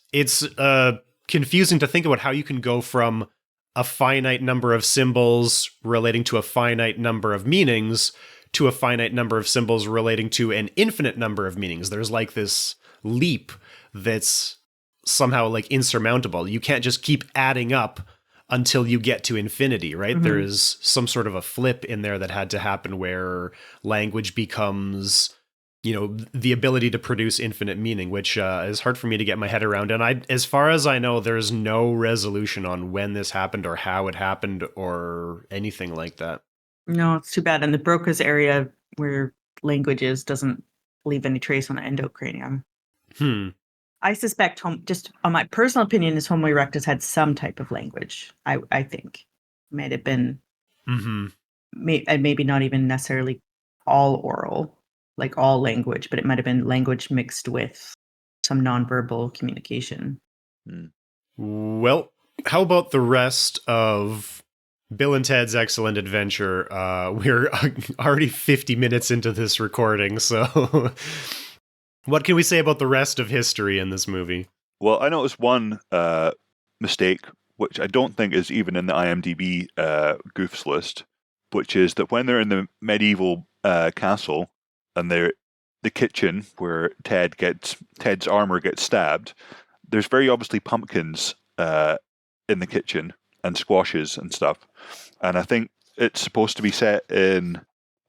confusing to think about how you can go from a finite number of symbols relating to a finite number of meanings to a finite number of symbols relating to an infinite number of meanings. There's like this leap that's somehow like insurmountable. You can't just keep adding up until you get to infinity, right? There is some sort of a flip in there that had to happen where language becomes, the ability to produce infinite meaning, which is hard for me to get my head around. And as far as I know, there's no resolution on when this happened or how it happened or anything like that. No, it's too bad. And the Broca's area where language is doesn't leave any trace on the endocranium. I suspect, just on my personal opinion, is Homo erectus had some type of language. I think it might have been, and maybe not even necessarily all oral, like all language, but it might have been language mixed with some nonverbal communication. Well, how about the rest of Bill and Ted's Excellent Adventure? We're already 50 minutes into this recording, so what can we say about the rest of history in this movie? Well, I noticed one mistake, which I don't think is even in the IMDb goofs list, which is that when they're in the medieval castle and they're the kitchen where Ted's armor gets stabbed, there's very obviously pumpkins in the kitchen and squashes and stuff. And I think it's supposed to be set in,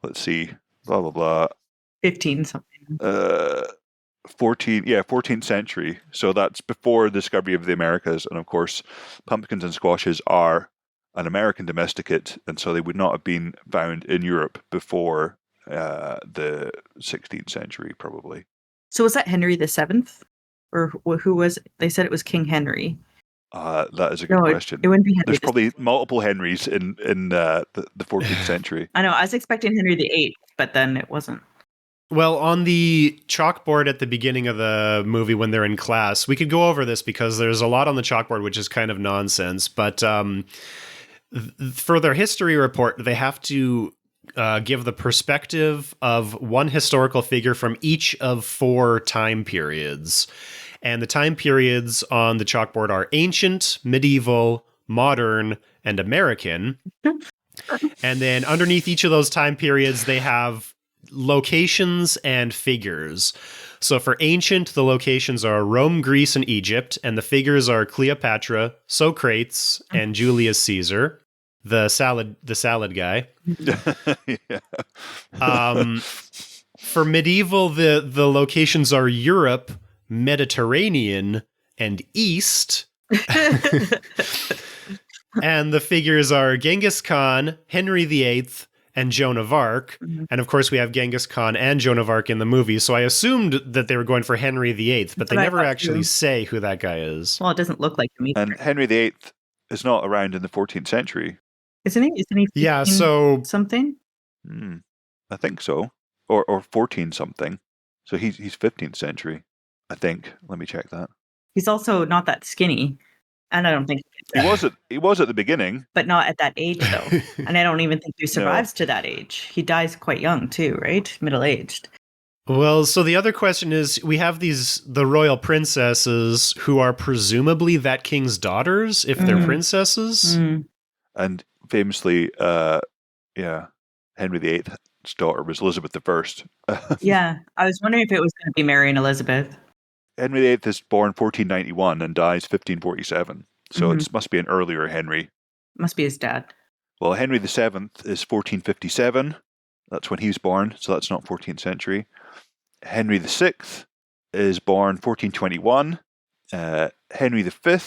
let's see, blah, blah, blah. 15 something. 14th century. So that's before the discovery of the Americas. And of course, pumpkins and squashes are an American domesticate, and so they would not have been found in Europe before the 16th century, probably. So was that Henry VII? Or who was it? They said it was King Henry. That is a good question. It wouldn't be Henry. There's probably multiple Henrys in the 14th century. I know. I was expecting Henry VIII, but then it wasn't. Well, on the chalkboard at the beginning of the movie when they're in class, we could go over this because there's a lot on the chalkboard which is kind of nonsense. But for their history report, they have to give the perspective of one historical figure from each of 4 time periods. And the time periods on the chalkboard are ancient, medieval, modern, and American. And then underneath each of those time periods, they have locations and figures. So for ancient, the locations are Rome, Greece, and Egypt, and the figures are Cleopatra, Socrates, and Julius Caesar, the salad guy. Yeah. For medieval, the locations are Europe, Mediterranean, and East. And the figures are Genghis Khan, Henry VIII, and Joan of Arc. Mhm. And of course, we have Genghis Khan and Joan of Arc in the movie. So I assumed that they were going for Henry VIII, but they But I never thought actually too. say who that guy is. Well, it doesn't look like him either. And Henry VIII is not around in the 14th century. Isn't he? Isn't he? Yeah, 15 so something. I think so. Or 14 something. So he's 15th century, I think. Let me check that. He's also not that skinny, and I don't think, He was at the beginning. but not at that age though. And I don't even think he survives to that age. He dies quite young too, right? Middle aged. Well, so the other question is, we have the royal princesses who are presumably that king's daughters, if they're princesses. And famously, Henry VIII's daughter was Elizabeth I. Yeah, I was wondering if it was going to be Mary and Elizabeth. Henry VIII is born 1491 and dies 1547. So it must be an earlier Henry. Must be his dad. Well, Henry VII is 1457. That's when he was born, so that's not 14th century. Henry VI is born 1421. Henry V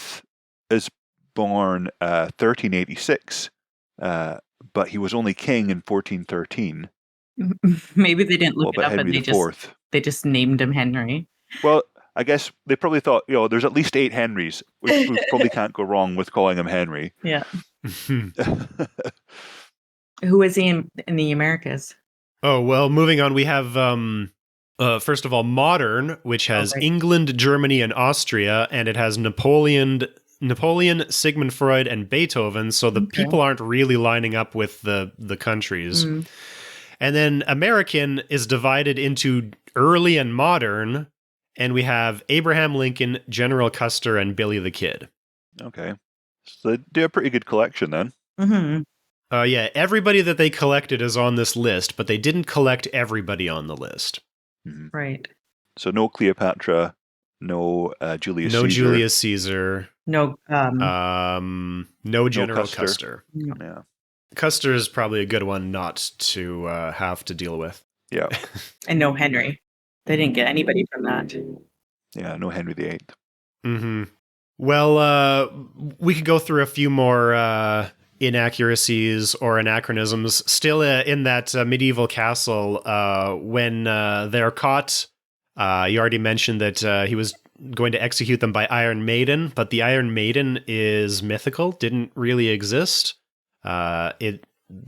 is born 1386, but he was only king in 1413. Maybe they didn't look it up Henry and they just named him Henry. Well, I guess they probably thought, there's at least 8 Henrys. We probably can't go wrong with calling him Henry. Yeah. Who is he in the Americas? Oh, well, moving on, we have, first of all, modern, which has England, Germany, and Austria, and it has Napoleon, Sigmund Freud, and Beethoven, so the people aren't really lining up with the countries. And then American is divided into early and modern, and we have Abraham Lincoln, General Custer, and Billy the Kid. Okay. So they do a pretty good collection then. Mm-hmm. Yeah, everybody that they collected is on this list, but they didn't collect everybody on the list. Mm-hmm. Right. So no Cleopatra, no Julius Caesar. No Julius Caesar. No. No General Custer. No. Yeah. Custer is probably a good one not to have to deal with. Yeah. And no Henry. They didn't get anybody from that. Yeah, no Henry VIII. Mm-hmm. Well, we could go through a few more inaccuracies or anachronisms. Still in that medieval castle, when they're caught, you already mentioned that he was going to execute them by Iron Maiden, but the Iron Maiden is mythical, didn't really exist. The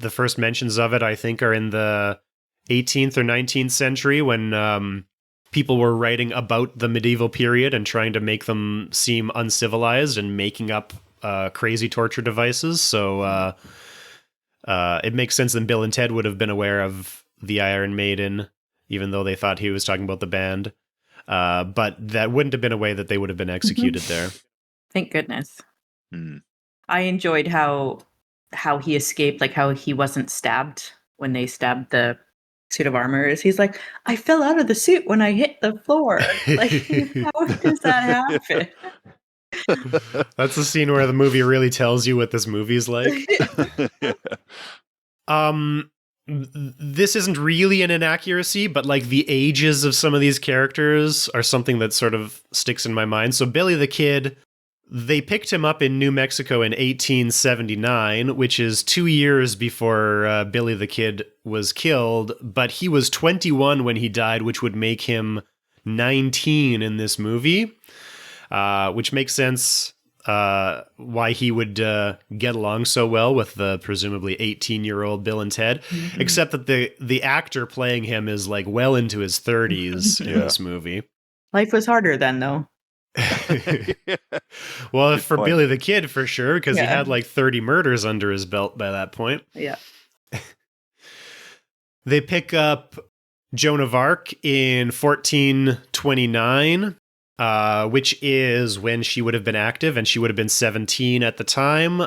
first mentions of it, I think, are in the 18th or 19th century when people were writing about the medieval period and trying to make them seem uncivilized and making up crazy torture devices. So it makes sense that Bill and Ted would have been aware of the Iron Maiden, even though they thought he was talking about the band. But that wouldn't have been a way that they would have been executed there. Thank goodness. Mm. I enjoyed how he escaped, like how he wasn't stabbed when they stabbed the suit of armor. He's like, I fell out of the suit when I hit the floor. Like, how does that happen? That's the scene where the movie really tells you what this movie's like. this isn't really an inaccuracy, but like the ages of some of these characters are something that sort of sticks in my mind. So Billy the Kid, they picked him up in New Mexico in 1879, which is 2 years before Billy the Kid was killed, but he was 21 when he died, which would make him 19 in this movie, which makes sense why he would get along so well with the presumably 18-year-old Bill and Ted, except that the actor playing him is like well into his 30s in this movie. Life was harder then, though. Well, for Billy the Kid, for sure, because he Yeah. had like 30 murders under his belt by that point. Yeah. They pick up Joan of Arc in 1429, which is when she would have been active, and she would have been 17 at the time,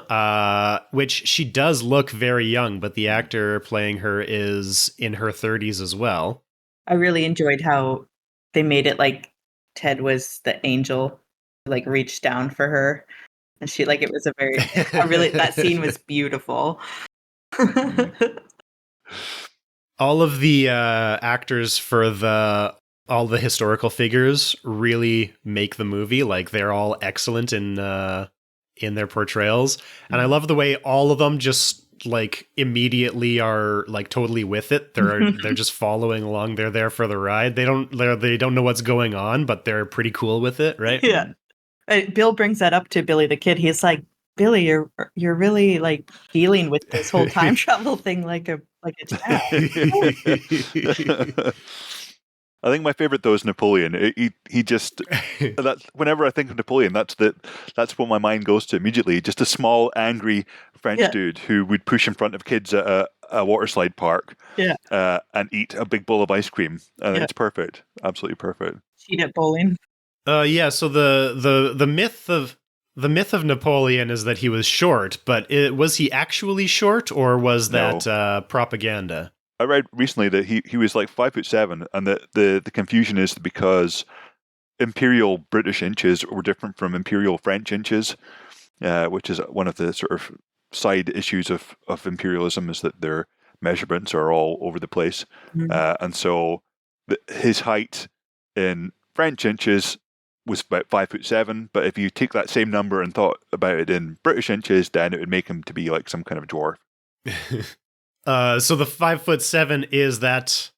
which she does look very young, but the actor playing her is in her 30s as well. I really enjoyed how they made it like Ted was the angel, like reached down for her. And she, like, it was that scene was beautiful. All of the actors for all the historical figures really make the movie. Like, they're all excellent in their portrayals. And I love the way all of them just like immediately are like totally with it. They're just following along. They're there for the ride. They don't know what's going on, but they're pretty cool with it, right? Yeah. Bill brings that up to Billy the Kid. He's like, Billy, you're really like dealing with this whole time travel thing like a child. I think my favorite though is Napoleon. He just that's whenever I think of Napoleon, that's what my mind goes to immediately. Just a small, angry French dude who would push in front of kids at a water slide park, and eat a big bowl of ice cream, and it's perfect, absolutely perfect. Cheat at bowling. Yeah. So the myth of Napoleon is that he was short, but was he actually short, or was that propaganda? I read recently that he was like 5'7", and that the confusion is because imperial British inches were different from imperial French inches, which is one of the sort of side issues of imperialism, is that their measurements are all over the place, and so his height in French inches was about 5'7", but if you take that same number and thought about it in British inches, then it would make him to be like some kind of dwarf. So the 5'7" is that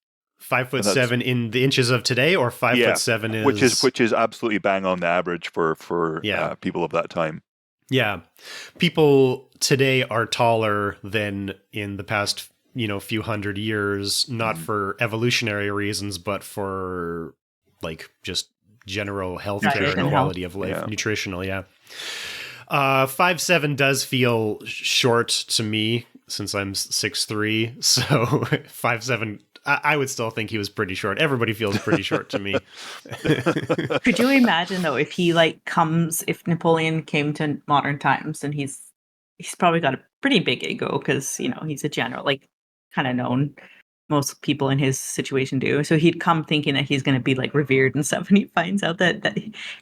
5'7" in the inches of today, or 5'7" is which is absolutely bang on the average for people of that time. Yeah, people today are taller than in the past few hundred years, not for evolutionary reasons, but for like just general healthcare and quality of life, nutritional. 5'7" does feel short to me, since I'm 6'3", so 5'7", I would still think he was pretty short. Everybody feels pretty short to me. Could you imagine though if if Napoleon came to modern times, and he's probably got a pretty big ego because he's a general, like kind of known. Most people in his situation do. So he'd come thinking that he's going to be like revered and stuff, and he finds out that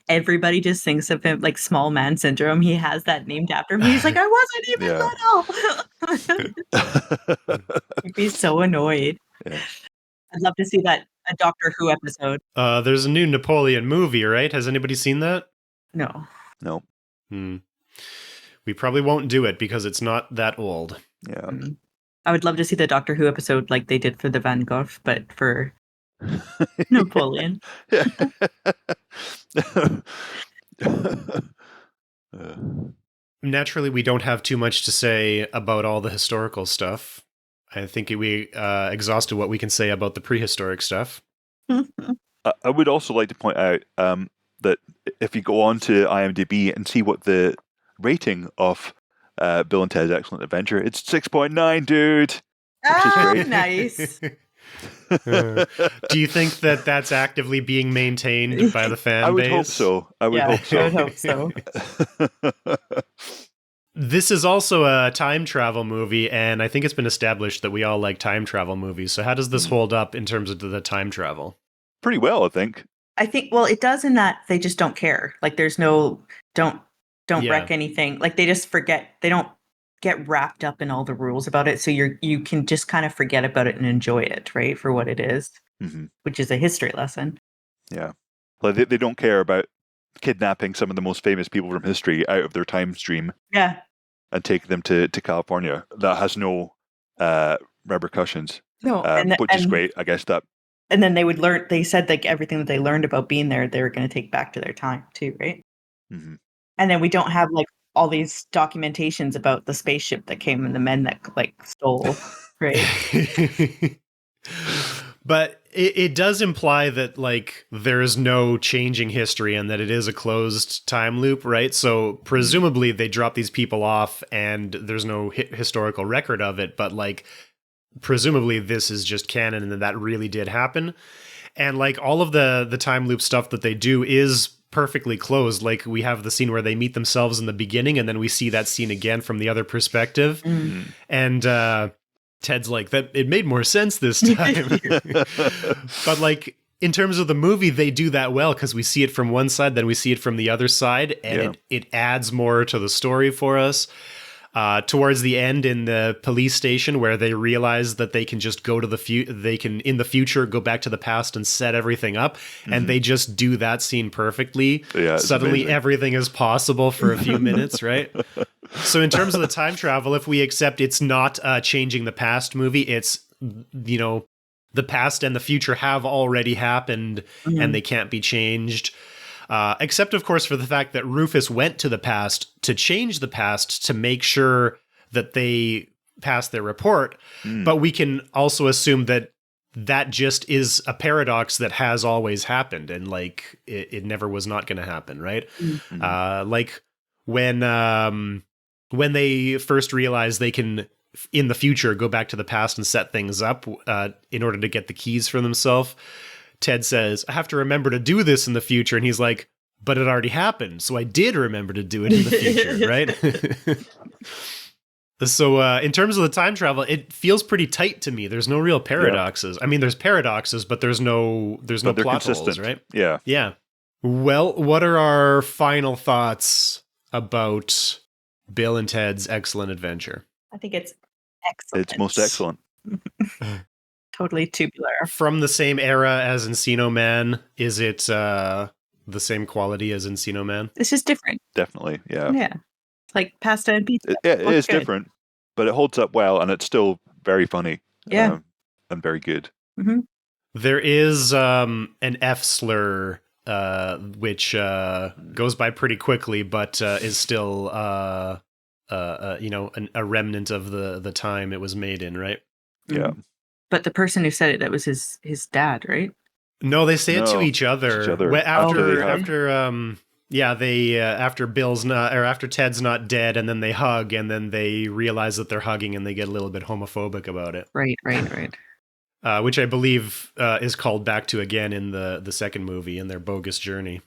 everybody just thinks of him like small man syndrome. He has that named after him. He's like, I wasn't even little. He'd be so annoyed. Yeah. I'd love to see a Doctor Who episode. There's a new Napoleon movie, right? Has anybody seen that? No. We probably won't do it because it's not that old. Yeah. I would love to see the Doctor Who episode like they did for the Van Gogh, but for Napoleon. Naturally, we don't have too much to say about all the historical stuff. I think we exhausted what we can say about the prehistoric stuff. I would also like to point out that if you go on to IMDb and see what the rating of Bill and Ted's Excellent Adventure, it's 6.9, dude. Which is great. Nice. Do you think that that's actively being maintained by the fan base? I would hope so. I would hope so. This is also a time travel movie, and I think it's been established that we all like time travel movies. So how does this hold up in terms of the time travel? Pretty well, I think. Well, it does in that they just don't care. Like there's no, don't wreck anything. Like they just forget. They don't get wrapped up in all the rules about it. So you can just kind of forget about it and enjoy it, right, for what it is, which is a history lesson. Yeah. Well, they don't care about kidnapping some of the most famous people from history out of their time stream. Yeah. And taking them to California. That has no repercussions. No, which is great, I guess. That. And then they said like everything that they learned about being there, they were going to take back to their time too, right? Mm-hmm. And then we don't have like all these documentations about the spaceship that came and the men that like stole, right? But it does imply that like there is no changing history and that it is a closed time loop, right? So presumably they drop these people off and there's no historical record of it, but like presumably this is just canon and that really did happen. And like all of the time loop stuff that they do is perfectly closed. Like we have the scene where they meet themselves in the beginning and then we see that scene again from the other perspective. And Ted's like, that it made more sense this time. But like in terms of the movie, they do that well because we see it from one side, then we see it from the other side, and it adds more to the story for us. Towards the end in the police station where they realize that they can just go to they can in the future go back to the past and set everything up, and they just do that scene perfectly. Yeah, suddenly amazing. Everything is possible for a few minutes, right? So in terms of the time travel, if we accept it's not a changing the past movie, it's, you know, the past and the future have already happened and they can't be changed. Except, of course, for the fact that Rufus went to the past to change the past to make sure that they passed their report. But we can also assume that that just is a paradox that has always happened and like it never was not going to happen, right? Like when they first realize they can in the future go back to the past and set things up in order to get the keys for themselves. Ted says, I have to remember to do this in the future. And he's like, but it already happened. So I did remember to do it in the future, right? So in terms of the time travel, it feels pretty tight to me. There's no real paradoxes. I mean, there's paradoxes, but there's no plot holes, right? Yeah. Yeah. Well, what are our final thoughts about Bill and Ted's Excellent Adventure? I think it's excellent. It's most excellent. Totally tubular. From the same era as Encino Man, is it the same quality as Encino Man? It's just different. Definitely, yeah. Yeah. Like pasta and pizza. It is good. Different, but it holds up well and it's still very funny. Yeah. And very good. Mm-hmm. There is an F slur, which goes by pretty quickly, but is still, you know, a remnant of the time it was made in, right? Yeah. But the person who said it, that was his dad, right? No, they say it to each other. After Bill's not, or after Ted's not dead, and then they hug, and then they realize that they're hugging, and they get a little bit homophobic about it. Right. Which I believe is called back to again in the second movie in their bogus journey.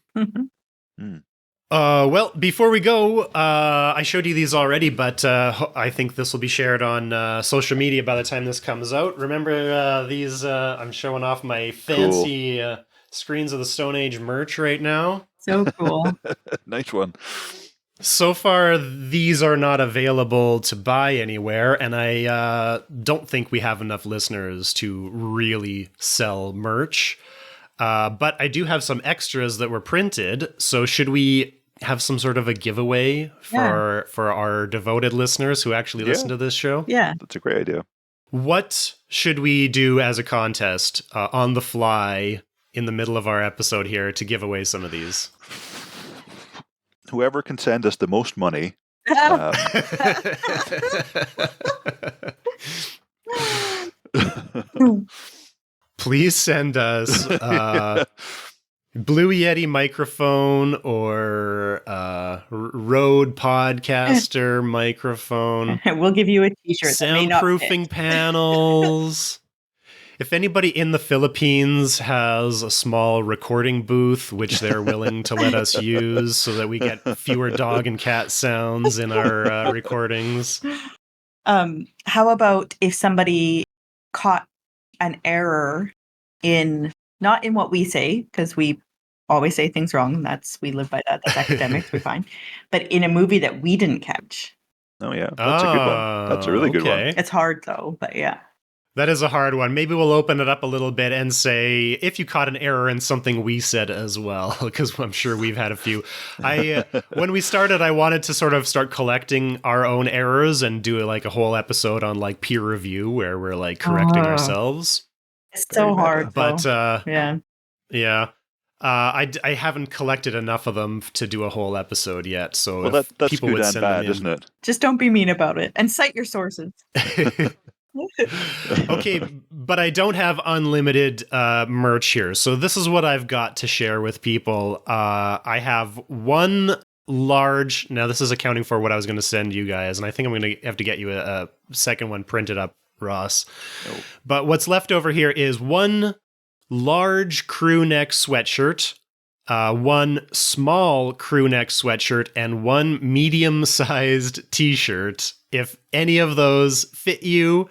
Well, before we go, I showed you these already, but I think this will be shared on social media by the time this comes out. Remember these? I'm showing off my fancy Screens of the Stone Age merch right now. So cool. Nice one. So far, these are not available to buy anywhere, and I don't think we have enough listeners to really sell merch. But I do have some extras that were printed, so should we have some sort of a giveaway for our devoted listeners who actually listen to this show? Yeah. That's a great idea. What should we do as a contest on the fly in the middle of our episode here to give away some of these? Whoever can send us the most money. Please send us Blue Yeti microphone or Rode Podcaster microphone. We'll give you a t-shirt. Soundproofing panels. If anybody in the Philippines has a small recording booth, which they're willing to let us use so that we get fewer dog and cat sounds in our recordings. How about if somebody caught an error not in what we say, because we always say things wrong. We live by that. That's academics. We're fine. But in a movie that we didn't catch, Oh yeah, that's a good one. That's a really good one. It's hard though, but yeah. That is a hard one. Maybe we'll open it up a little bit and say if you caught an error in something we said as well, because I'm sure we've had a few. When we started, I wanted to sort of start collecting our own errors and do like a whole episode on like peer review where we're like correcting ourselves. It's so hard, but yeah. I haven't collected enough of them to do a whole episode yet. So that's people good would and send bad, them in. isn't it? Just don't be mean about it and cite your sources. Okay, but I don't have unlimited merch here. So this is what I've got to share with people. I have one large, now this is accounting for what I was going to send you guys, and I think I'm going to have to get you a second one printed up, Ross. Oh. But what's left over here is one large crew neck sweatshirt, one small crew neck sweatshirt, and one medium-sized t-shirt. If any of those fit you,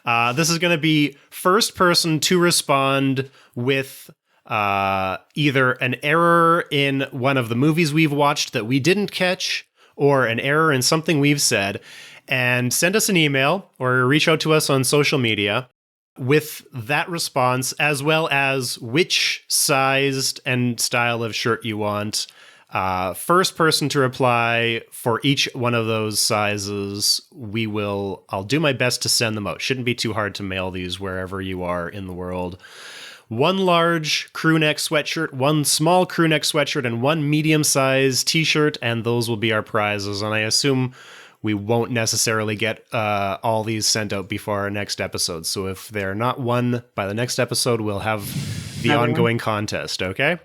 this is going to be first person to respond with either an error in one of the movies we've watched that we didn't catch, or an error in something we've said, and send us an email or reach out to us on social media with that response, as well as which sized and style of shirt you want. First person to reply for each one of those sizes, I'll do my best to send them out. Shouldn't be too hard to mail these wherever you are in the world. One large crew neck sweatshirt, one small crew neck sweatshirt, and one medium-sized t-shirt, and those will be our prizes. And I assume we won't necessarily get all these sent out before our next episode. So if they're not won by the next episode, we'll have the ongoing contest, okay?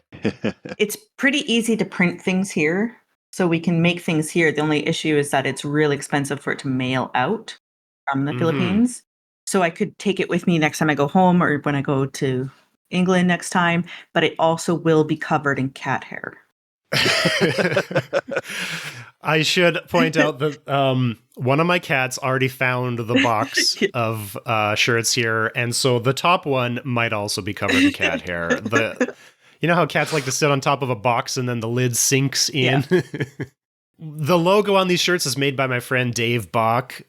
It's pretty easy to print things here, so we can make things here. The only issue is that it's really expensive for it to mail out from the Philippines. So I could take it with me next time I go home or when I go to England next time, but it also will be covered in cat hair. I should point out that one of my cats already found the box of shirts here, and so the top one might also be covered in cat hair. You know how cats like to sit on top of a box and then the lid sinks in? Yeah. The logo on these shirts is made by my friend Dave Bach,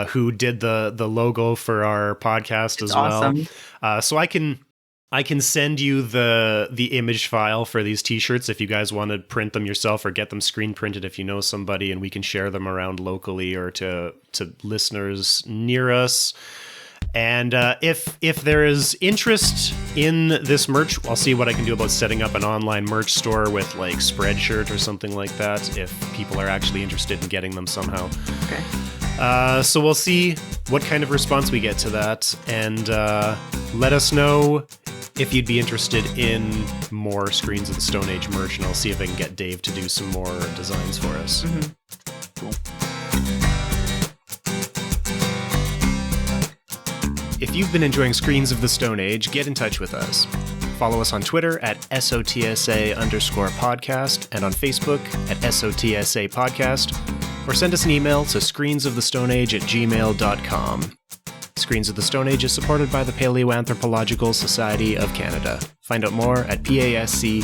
who did the logo for our podcast as well. Awesome. So I can send you the image file for these t-shirts if you guys want to print them yourself or get them screen printed if you know somebody, and we can share them around locally or to listeners near us. And if there is interest in this merch, I'll see what I can do about setting up an online merch store with like Spreadshirt or something like that if people are actually interested in getting them somehow. Okay. So we'll see what kind of response we get to that, and let us know if you'd be interested in more Screens of the Stone Age merch, and I'll see if I can get Dave to do some more designs for us. Cool. If you've been enjoying Screens of the Stone Age, get in touch with us. Follow us on Twitter at SOTSA_podcast and on Facebook at SOTSA podcast, or send us an email to screensofthestoneage@gmail.com. Screens of the Stone Age is supported by the Paleoanthropological Society of Canada. Find out more at pasc-scpa.ca.